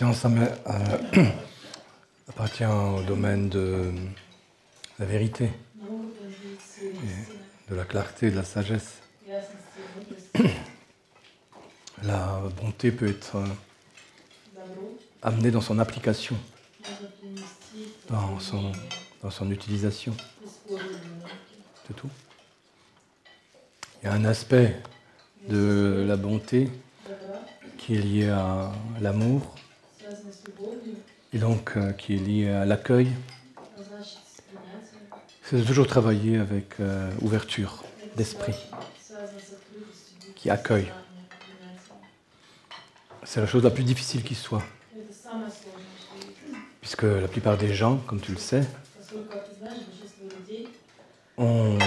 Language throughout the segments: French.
science appartient au domaine de la vérité, de la clarté, de la sagesse. La bonté peut être amenée dans son application, dans son utilisation. C'est tout. Il y a un aspect de la bonté qui est lié à l'amour, et donc qui est lié à l'accueil. C'est toujours travailler avec ouverture d'esprit, qui accueille. C'est la chose la plus difficile qui soit. Puisque la plupart des gens, comme tu le sais, ont,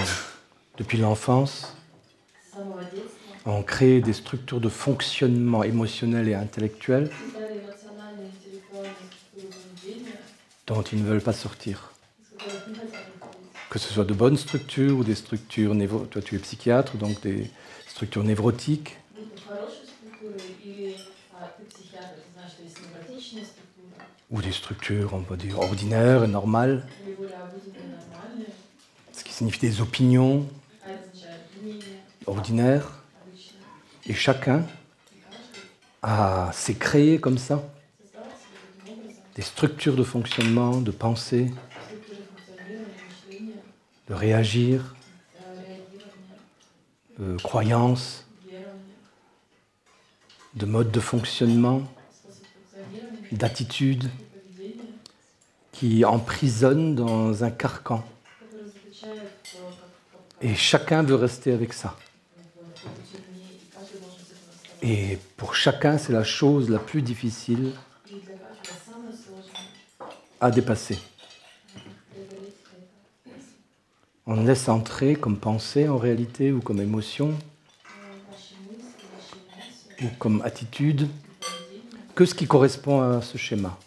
depuis l'enfance, ont créé des structures de fonctionnement émotionnel et intellectuel dont ils ne veulent pas sortir. Que ce soit de bonnes structures ou des structures névrotiques. Toi, tu es psychiatre, donc des structures névrotiques. Ou des structures, on peut dire, ordinaires et normales. Ce qui signifie des opinions ordinaires. Et chacun s'est créé comme ça. Des structures de fonctionnement, de pensée, de réagir, de croyances, de modes de fonctionnement, d'attitudes qui emprisonnent dans un carcan. Et chacun veut rester avec ça. Et pour chacun, c'est la chose la plus difficile à dépasser. On laisse entrer comme pensée en réalité, ou comme émotion, ou comme attitude, que ce qui correspond à ce schéma.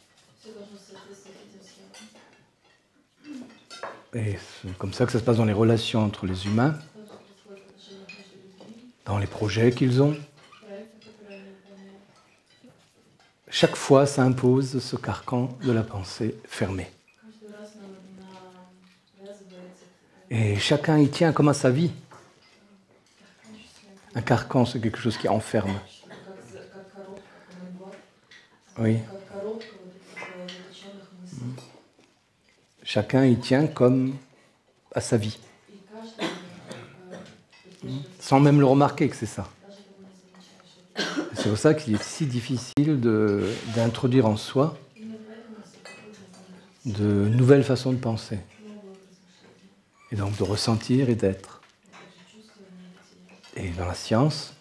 Et c'est comme ça que ça se passe dans les relations entre les humains, dans les projets qu'ils ont. Chaque fois, ça impose ce carcan de la pensée fermée. Et chacun y tient comme à sa vie. Un carcan, c'est quelque chose qui enferme. Oui. Chacun y tient comme à sa vie. Sans même le remarquer que c'est ça. C'est pour ça qu'il est si difficile d'introduire en soi de nouvelles façons de penser. Et donc de ressentir et d'être. Et dans la science,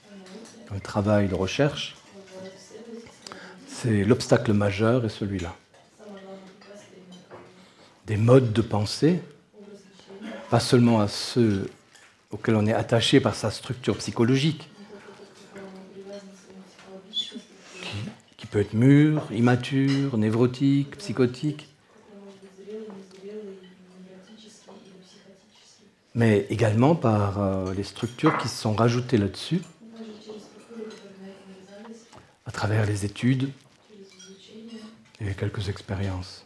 dans le travail de recherche, c'est l'obstacle majeur est celui-là. Des modes de pensée, pas seulement à ceux auxquels on est attaché par sa structure psychologique, qui peut être mûre, immature, névrotique, psychotique, mais également par les structures qui se sont rajoutées là-dessus, à travers les études et quelques expériences.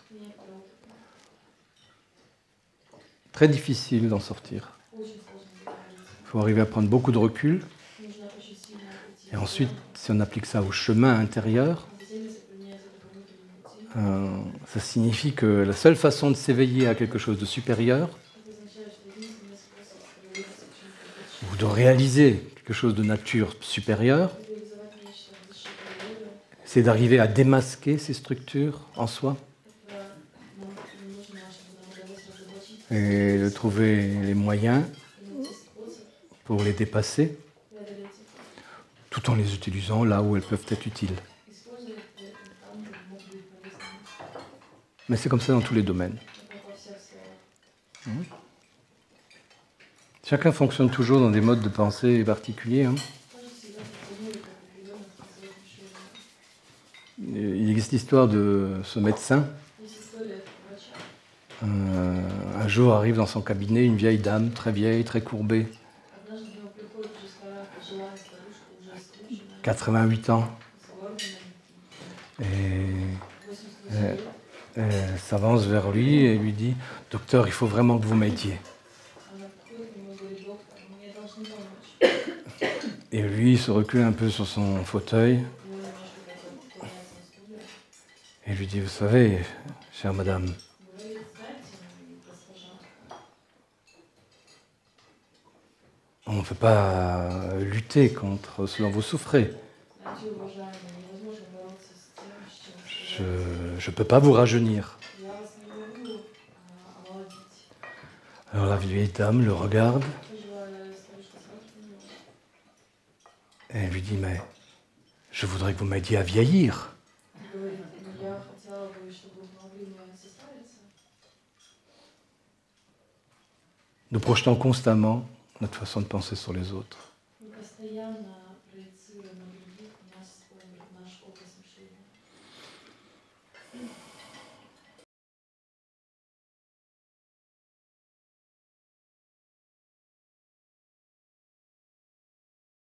Très difficile d'en sortir. Il faut arriver à prendre beaucoup de recul. Et ensuite, si on applique ça au chemin intérieur, ça signifie que la seule façon de s'éveiller à quelque chose de supérieur, ou de réaliser quelque chose de nature supérieure, c'est d'arriver à démasquer ces structures en soi et de trouver les moyens pour les dépasser, tout en les utilisant là où elles peuvent être utiles. Mais c'est comme ça dans tous les domaines. Chacun fonctionne toujours dans des modes de pensée particuliers. Il existe l'histoire de ce médecin. Un jour arrive dans son cabinet une vieille dame, très vieille, très courbée. 88 ans. Et Elle s'avance vers lui et lui dit « Docteur, il faut vraiment que vous m'aidiez. » Et lui, il se recule un peu sur son fauteuil et lui dit « Vous savez, chère madame, on ne peut pas lutter contre ce dont vous souffrez. Je ne peux pas vous rajeunir. » Alors la vieille dame le regarde et elle lui dit « Mais je voudrais que vous m'aidiez à vieillir. » Nous projetons constamment notre façon de penser sur les autres.